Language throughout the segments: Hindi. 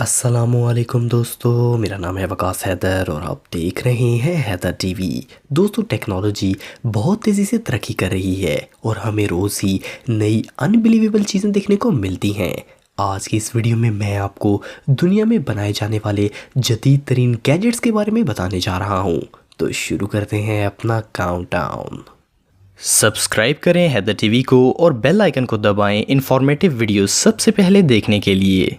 अस्सलामुअलैकुम दोस्तों, मेरा नाम है वकास हैदर और आप देख रहे हैं हैदर टीवी। दोस्तों, टेक्नोलॉजी बहुत तेज़ी से तरक्की कर रही है और हमें रोज़ ही नई अनबिलीवेबल चीज़ें देखने को मिलती हैं। आज की इस वीडियो में मैं आपको दुनिया में बनाए जाने वाले जदीद तरीन गैजेट्स के बारे में बताने जा रहा हूँ। तो शुरू करते हैं अपना काउंटडाउन। सब्सक्राइब करें हैदर टीवी को और बेल आइकन को दबाएं इंफॉर्मेटिव वीडियोस सबसे पहले देखने के लिए।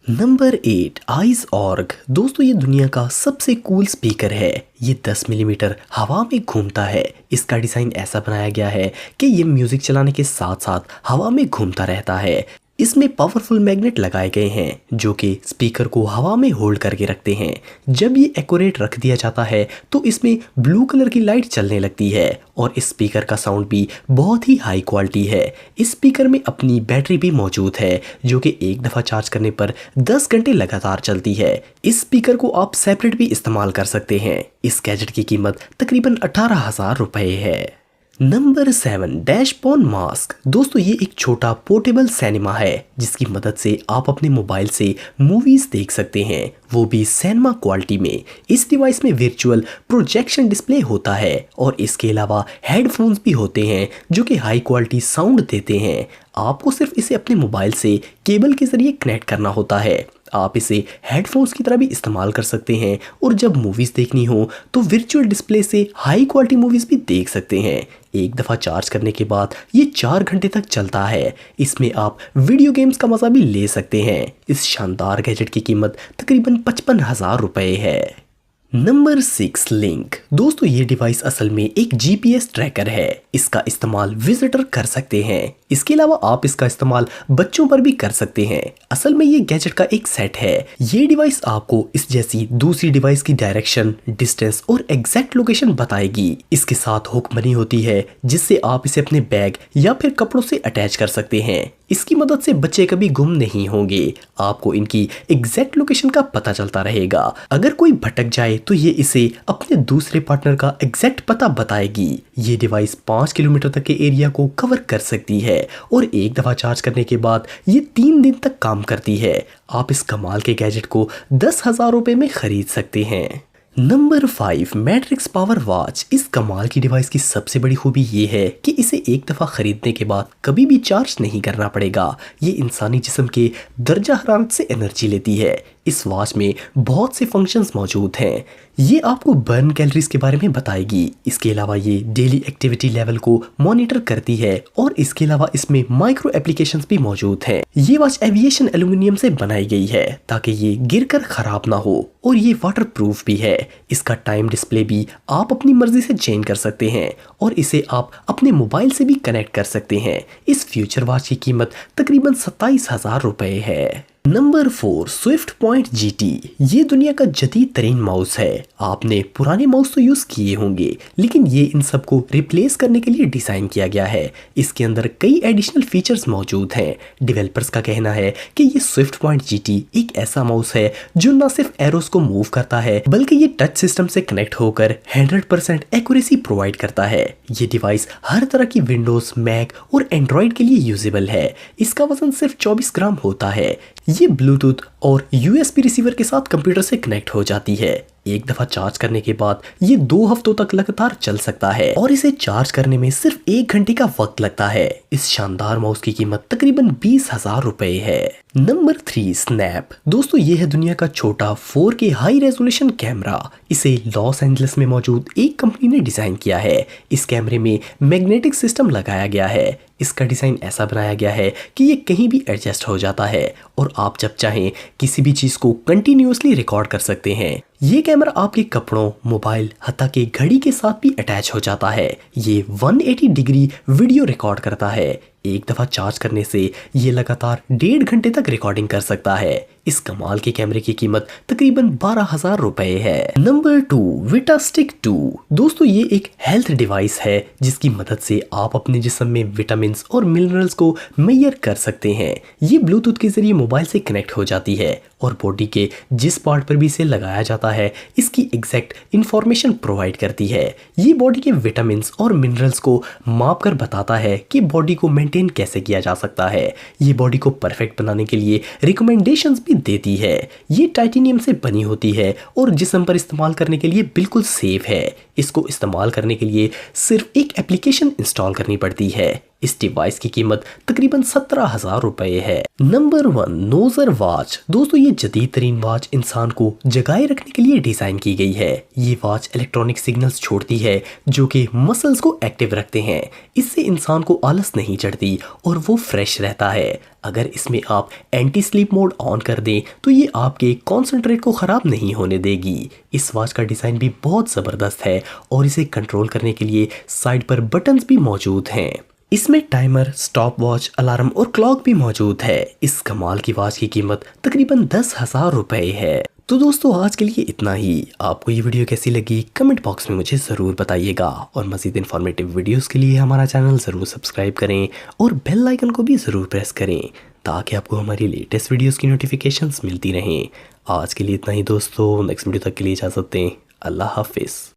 Number 8 ice org. दोस्तों, ये दुनिया का सबसे कूल स्पीकर है। ये 10 मिलीमीटर हवा में घूमता है। इसका डिज़ाइन ऐसा बनाया गया है कि ये म्यूज़िक चलाने के साथ साथ हवा में घूमता रहता है। इसमें पावरफुल मैग्नेट लगाए गए हैं जो कि स्पीकर को हवा में होल्ड करके रखते हैं। जब ये एक्यूरेट रख दिया जाता है तो इसमें ब्लू कलर की लाइट चलने लगती है और इस स्पीकर का साउंड भी बहुत ही हाई क्वालिटी है। इस स्पीकर में अपनी बैटरी भी मौजूद है जो कि एक दफ़ा चार्ज करने पर 10 घंटे लगातार चलती है। इस स्पीकर को आप सेपरेट भी इस्तेमाल कर सकते हैं। इस गैजेट की कीमत तकरीबन 18,000 रुपये है। Number 7 dashboard mask. दोस्तों, ये एक छोटा पोर्टेबल सिनेमा है जिसकी मदद से आप अपने मोबाइल से मूवीज देख सकते हैं, वो भी सिनेमा क्वालिटी में। इस डिवाइस में वर्चुअल प्रोजेक्शन डिस्प्ले होता है और इसके अलावा हेडफोन्स भी होते हैं जो कि हाई क्वालिटी साउंड देते हैं। आपको सिर्फ इसे अपने मोबाइल से केबल के जरिए कनेक्ट करना होता है। आप इसे हेडफोन्स की तरह भी इस्तेमाल कर सकते हैं और जब मूवीज़ देखनी हो तो वर्चुअल डिस्प्ले से हाई क्वालिटी मूवीज़ भी देख सकते हैं। एक दफ़ा चार्ज करने के बाद ये 4 घंटे तक चलता है। इसमें आप वीडियो गेम्स का मज़ा भी ले सकते हैं। इस शानदार गैजेट की कीमत तकरीबन 55,000 रुपये है। Number 6 link. दोस्तों, ये डिवाइस असल में एक जीपीएस ट्रैकर है। इसका इस्तेमाल विजिटर कर सकते हैं। इसके अलावा आप इसका इस्तेमाल बच्चों पर भी कर सकते हैं। असल में ये गैजेट का एक सेट है। ये डिवाइस आपको इस जैसी दूसरी डिवाइस की डायरेक्शन, डिस्टेंस और एग्जैक्ट लोकेशन बताएगी। इसके साथ हुक बनी होती है जिससे आप इसे अपने बैग या फिर कपड़ों से अटैच कर सकते हैं। इसकी मदद से बच्चे कभी गुम नहीं होंगे। आपको इनकी एग्जैक्ट लोकेशन का पता चलता रहेगा। अगर कोई भटक जाए तो ये इसे अपने दूसरे पार्टनर का एग्जैक्ट पता बताएगी। ये डिवाइस 5 किलोमीटर तक के एरिया को कवर कर सकती है और एक दफ़ा चार्ज करने के बाद ये 3 दिन तक काम करती है। आप इस कमाल के गैजेट को 10,000 रुपये में खरीद सकते हैं। Number 5 matrix power watch. इस कमाल की डिवाइस की सबसे बड़ी खूबी ये है कि इसे एक दफ़ा ख़रीदने के बाद कभी भी चार्ज नहीं करना पड़ेगा। ये इंसानी जिस्म के दर्जा हरारत से एनर्जी लेती है। इस वॉच में बहुत से फंक्शंस मौजूद हैं। ये आपको बर्न कैलोरीज के बारे में बताएगी। इसके अलावा ये डेली एक्टिविटी लेवल को मॉनिटर करती है और इसके अलावा इसमें माइक्रो एप्लीकेशंस भी मौजूद हैं। ये वॉच एविएशन एल्यूमिनियम से बनाई गई है ताकि ये गिरकर खराब ना हो और ये वाटर प्रूफ भी है। इसका टाइम डिस्प्ले भी आप अपनी मर्जी से चेंज कर सकते हैं और इसे आप अपने मोबाइल से भी कनेक्ट कर सकते हैं। इस फ्यूचर वॉच की कीमत तकरीबन 27,000 रुपये है। Number 4 Swift point GT. ये दुनिया का जदीद तरीन माउस है। आपने पुराने माउस तो यूज़ किए होंगे लेकिन ये इन सब को रिप्लेस करने के लिए डिज़ाइन किया गया है। इसके अंदर कई एडिशनल फीचर्स मौजूद हैं। डेवलपर्स का कहना है कि ये स्विफ्ट पॉइंट जीटी एक ऐसा माउस है जो न सिर्फ एरोस को मूव करता है बल्कि ये टच सिस्टम से कनेक्ट होकर 100% एक्यूरेसी प्रोवाइड करता है। ये डिवाइस हर तरह की विंडोज, मैक और एंड्रॉयड के लिए यूजेबल है। इसका वजन सिर्फ 24 ग्राम होता है। ये ब्लूटूथ और यूएसबी रिसीवर के साथ कंप्यूटर से कनेक्ट हो जाती है। एक दफ़ा चार्ज करने के बाद ये 2 हफ्तों तक लगातार चल सकता है और इसे चार्ज करने में सिर्फ 1 घंटे का वक्त लगता है। इस शानदार माउस की कीमत तकरीबन 20,000 रुपये है। Number 3 snap. दोस्तों, ये है दुनिया का छोटा 4K हाई रेजोल्यूशन कैमरा। इसे लॉस एंजलिस में मौजूद एक कंपनी ने डिज़ाइन किया है। इस कैमरे में मैग्नेटिक सिस्टम लगाया गया है। इसका डिज़ाइन ऐसा बनाया गया है कि ये कहीं भी एडजस्ट हो जाता है और आप जब चाहें किसी भी चीज़ को कंटिन्यूअसली रिकॉर्ड कर सकते हैं। ये कैमरा आपके कपड़ों, मोबाइल, हत्ता के घड़ी के साथ भी अटैच हो जाता है। ये 180 डिग्री वीडियो रिकॉर्ड करता है। एक दफ़ा चार्ज करने से ये लगातार 1.5 घंटे तक रिकॉर्डिंग कर सकता है। इस कमाल के कैमरे की कीमत तकरीबन 12,000 रुपये है। नंबर 2 विटास्टिक 2। दोस्तों, ये एक हेल्थ डिवाइस है जिसकी मदद से आप अपने जिस्म में विटामिन्स और मिनरल्स को मेजर कर सकते हैं। ये ब्लूटूथ के जरिए मोबाइल से कनेक्ट हो जाती है और बॉडी के जिस पार्ट पर भी इसे लगाया जाता है इसकी एग्जैक्ट इंफॉर्मेशन प्रोवाइड करती है। ये बॉडी के विटामिन्स और मिनरल्स को माप कर बताता है कि बॉडी को मेंटेन कैसे किया जा सकता है। ये बॉडी को परफेक्ट बनाने के लिए रिकमेंडेशंस भी देती है। ये टाइटेनियम से बनी होती है और जिस्म पर इस्तेमाल करने के लिए बिल्कुल सेफ है। इसको इस्तेमाल करने के लिए सिर्फ एक एप्लीकेशन इंस्टॉल करनी पड़ती है। इस डिवाइस की कीमत तकरीबन 17,000 रुपए है। Number 1, नोजर watch. दोस्तों ये जदीद तरीन वॉच इंसान को जगाए रखने के लिए डिजाइन की गई है। ये वॉच इलेक्ट्रॉनिक सिग्नल्स छोड़ती है जो कि मसल्स को एक्टिव रखते हैं। इससे इंसान को आलस नहीं चढ़ती और वो फ्रेश रहता है। अगर इसमें आप एंटी स्लीप मोड ऑन कर दें तो ये आपके कॉन्सेंट्रेट को ख़राब नहीं होने देगी। इस वॉच का डिज़ाइन भी बहुत ज़बरदस्त है और इसे कंट्रोल करने के लिए साइड पर बटन्स भी मौजूद हैं। इसमें टाइमर, स्टॉप वॉच, अलार्म और क्लॉक भी मौजूद है। इस कमाल की वॉच की कीमत तकरीबन 10,000 रुपए है। तो दोस्तों आज के लिए इतना ही। आपको ये वीडियो कैसी लगी कमेंट बॉक्स में मुझे ज़रूर बताइएगा और मज़ीद इन्फॉर्मेटिव वीडियोस के लिए हमारा चैनल ज़रूर सब्सक्राइब करें और बेल आइकन को भी ज़रूर प्रेस करें ताकि आपको हमारी लेटेस्ट वीडियोस की नोटिफिकेशंस मिलती रहें। आज के लिए इतना ही दोस्तों, नेक्स्ट वीडियो तक के लिए इजाज़त दें। अल्लाह हाफिज़।